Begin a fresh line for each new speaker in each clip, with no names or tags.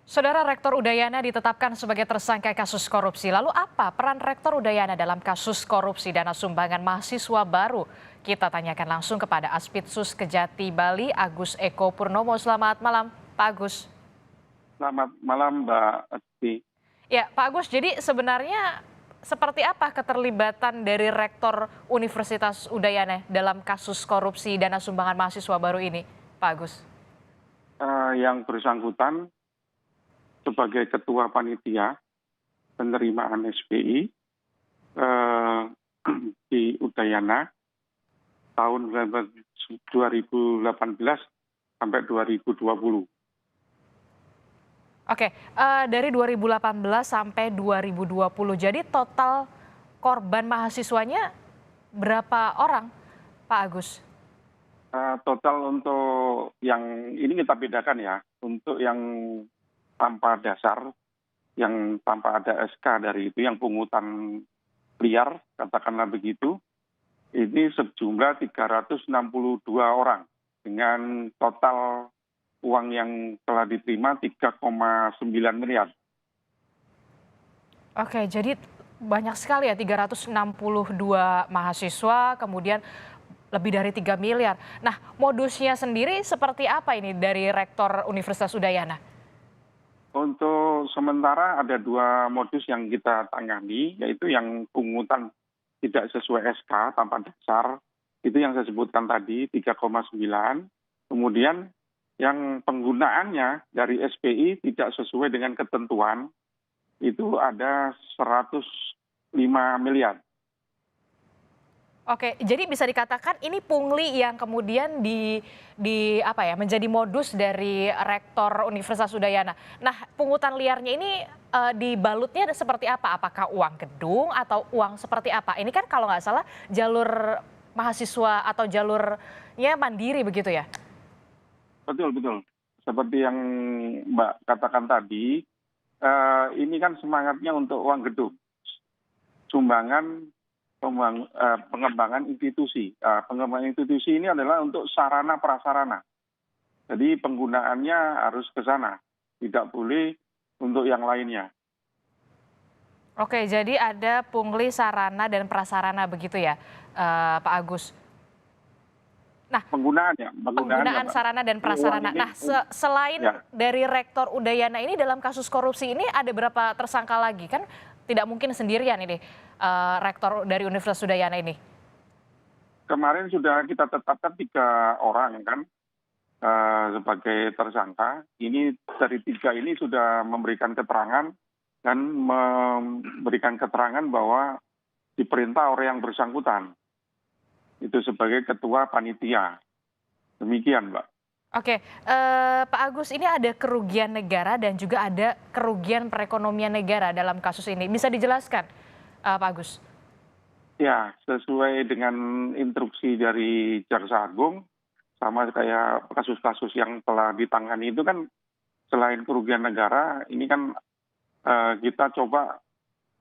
Saudara Rektor Udayana ditetapkan sebagai tersangka kasus korupsi. Lalu apa peran Rektor Udayana dalam kasus korupsi dana sumbangan mahasiswa baru? Kita tanyakan langsung kepada Aspitsus Kejati Bali, Agus Eko Purnomo. Selamat malam, Pak Agus.
Selamat malam, Mbak Asti.
Ya, Pak Agus, jadi sebenarnya seperti apa keterlibatan dari Rektor Universitas Udayana dalam kasus korupsi dana sumbangan mahasiswa baru ini, Pak Agus?
Yang bersangkutan sebagai ketua panitia penerimaan SPI di Udayana tahun 2018 sampai 2020.
Oke, dari 2018 sampai 2020. Jadi total korban mahasiswanya berapa orang, Pak Agus?
Total untuk yang ini kita bedakan ya, untuk yang tanpa dasar, yang tanpa ada SK dari itu, yang pungutan liar, katakanlah begitu, ini sejumlah 362 orang dengan total uang yang telah diterima 3,9 miliar.
Oke, jadi banyak sekali ya, 362 mahasiswa, kemudian lebih dari 3 miliar. Nah, modusnya sendiri seperti apa ini dari Rektor Universitas Udayana?
Untuk sementara ada dua modus yang kita tangani, yaitu yang pungutan tidak sesuai SK tanpa dasar, itu yang saya sebutkan tadi 3,9. Kemudian yang penggunaannya dari SPI tidak sesuai dengan ketentuan, itu ada 105 miliar.
Oke, jadi bisa dikatakan ini pungli yang kemudian menjadi modus dari Rektor Universitas Udayana. Nah, pungutan liarnya ini dibalutnya seperti apa? Apakah uang gedung atau uang seperti apa? Ini kan kalau nggak salah jalur mahasiswa atau jalurnya mandiri begitu ya?
Betul, betul. Seperti yang Mbak katakan tadi, ini kan semangatnya untuk uang gedung. Sumbangan pengembangan institusi. Pengembangan institusi ini adalah untuk sarana prasarana. Jadi penggunaannya harus ke sana, tidak boleh untuk yang lainnya.
Oke, jadi ada pungli sarana dan prasarana begitu ya, Pak Agus? Nah, penggunaan
Pak.
sarana dan prasarana. Nah, selain
Ya.
dari Rektor Udayana ini dalam kasus korupsi ini ada berapa tersangka lagi? Kan tidak mungkin sendirian ini Rektor dari Universitas Udayana ini.
Kemarin sudah kita tetapkan 3 orang kan sebagai tersangka. Ini dari 3 ini sudah memberikan keterangan dan memberikan keterangan bahwa diperintah oleh yang bersangkutan. Itu sebagai ketua panitia. Demikian, Mbak.
Oke, Pak Agus, ini ada kerugian negara dan juga ada kerugian perekonomian negara dalam kasus ini. Bisa dijelaskan, Pak Agus?
Ya, sesuai dengan instruksi dari Jaksa Agung, sama kayak kasus-kasus yang telah ditangani itu kan, selain kerugian negara, ini kan kita coba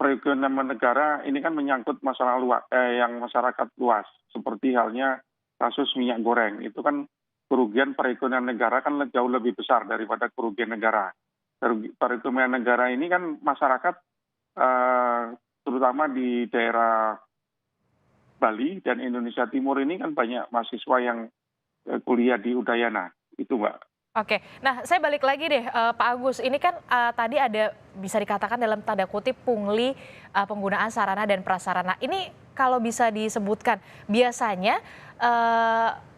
perekonomian negara ini kan menyangkut masalah yang masyarakat luas, seperti halnya kasus minyak goreng. Itu kan kerugian perekonomian negara kan jauh lebih besar daripada kerugian negara. Perekonomian negara ini kan masyarakat terutama di daerah Bali dan Indonesia Timur ini kan banyak mahasiswa yang kuliah di Udayana. Itu, Mbak.
Oke, nah saya balik lagi deh, Pak Agus. Ini kan tadi ada bisa dikatakan dalam tanda kutip pungli penggunaan sarana dan prasarana. Ini kalau bisa disebutkan, biasanya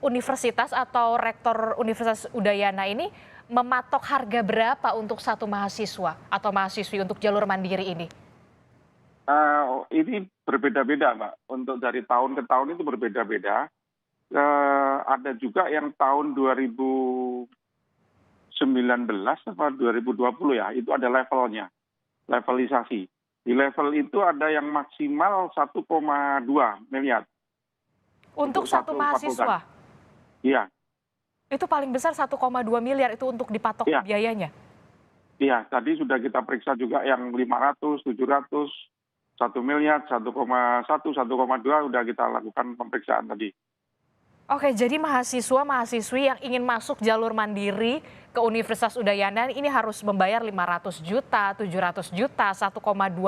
universitas atau Rektor Universitas Udayana ini mematok harga berapa untuk satu mahasiswa atau mahasiswi untuk jalur mandiri ini?
Ini berbeda-beda, Mbak. Untuk dari tahun ke tahun itu berbeda-beda. Ada juga yang tahun 2019 atau 2020 ya, itu ada levelnya, levelisasi. Di level itu ada yang maksimal 1,2 miliar.
Untuk satu mahasiswa?
Iya.
Itu paling besar 1,2 miliar itu untuk dipatok
Iya.
biayanya?
Iya, tadi sudah kita periksa juga yang 500, 700, 1 miliar, 1,1, 1,2 sudah kita lakukan pemeriksaan tadi.
Oke, jadi mahasiswa-mahasiswi yang ingin masuk jalur mandiri ke Universitas Udayana ini harus membayar 500 juta, 700 juta, 1,2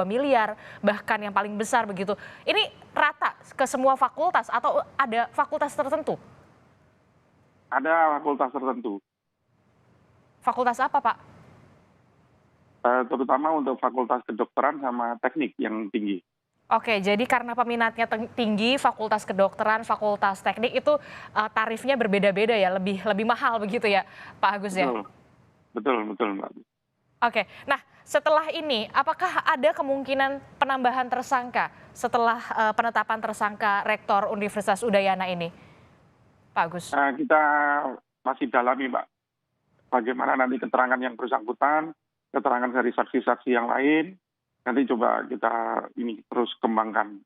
miliar, bahkan yang paling besar begitu. Ini rata ke semua fakultas atau ada fakultas tertentu?
Ada fakultas tertentu,
Fakultas apa, Pak?
terutama untuk fakultas kedokteran sama teknik yang tinggi.
Oke, jadi karena peminatnya tinggi, fakultas kedokteran, fakultas teknik itu tarifnya berbeda-beda ya, lebih lebih mahal begitu ya, Pak Agus ya?
Betul, betul, betul, Mbak.
Oke, nah setelah ini apakah ada kemungkinan penambahan tersangka setelah penetapan tersangka Rektor Universitas Udayana ini, Pak Agus?
Kita masih dalami, Mbak, bagaimana nanti keterangan yang bersangkutan, keterangan dari saksi-saksi yang lain, nanti coba kita ini terus kembangkan.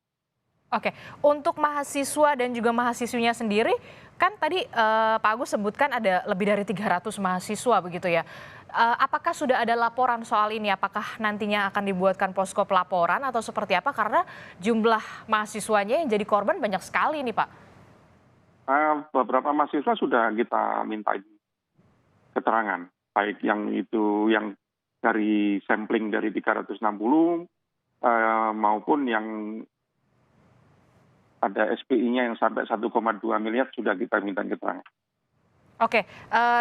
Oke, untuk mahasiswa dan juga mahasiswinya sendiri, kan tadi Pak Agus sebutkan ada lebih dari 300 mahasiswa begitu ya. Apakah sudah ada laporan soal ini? Apakah nantinya akan dibuatkan posko pelaporan atau seperti apa? Karena jumlah mahasiswanya yang jadi korban banyak sekali nih Pak.
Beberapa mahasiswa sudah kita minta keterangan, baik yang itu yang dari sampling dari 360 maupun yang ada SPI-nya yang sampai 1,2 miliar sudah kita minta keterangan.
Oke,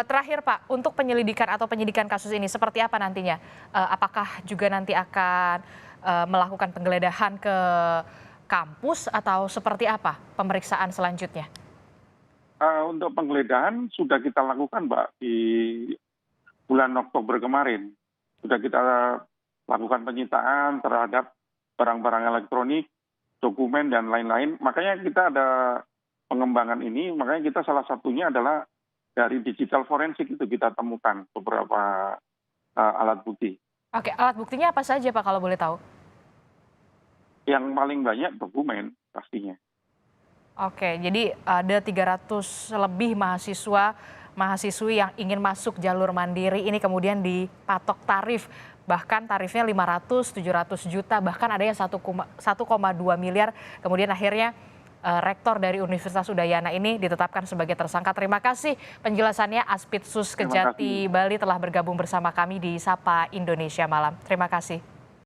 terakhir Pak, untuk penyelidikan atau penyidikan kasus ini seperti apa nantinya? Apakah juga nanti akan melakukan penggeledahan ke kampus atau seperti apa pemeriksaan selanjutnya?
Untuk penggeledahan sudah kita lakukan, Mbak, di bulan Oktober kemarin. Sudah kita lakukan penyitaan terhadap barang-barang elektronik, dokumen, dan lain-lain. Makanya kita ada pengembangan ini, makanya kita salah satunya adalah dari digital forensik itu kita temukan beberapa alat bukti.
Oke, alat buktinya apa saja Pak kalau boleh tahu?
Yang paling banyak dokumen pastinya.
Oke, jadi ada 300 lebih mahasiswi yang ingin masuk jalur mandiri ini kemudian dipatok tarif, bahkan tarifnya 500, 700 juta, bahkan ada yang 1,2 miliar. Kemudian akhirnya Rektor dari Universitas Udayana ini ditetapkan sebagai tersangka. Terima kasih penjelasannya Aspidsus Kejati Bali telah bergabung bersama kami di Sapa Indonesia Malam. Terima kasih.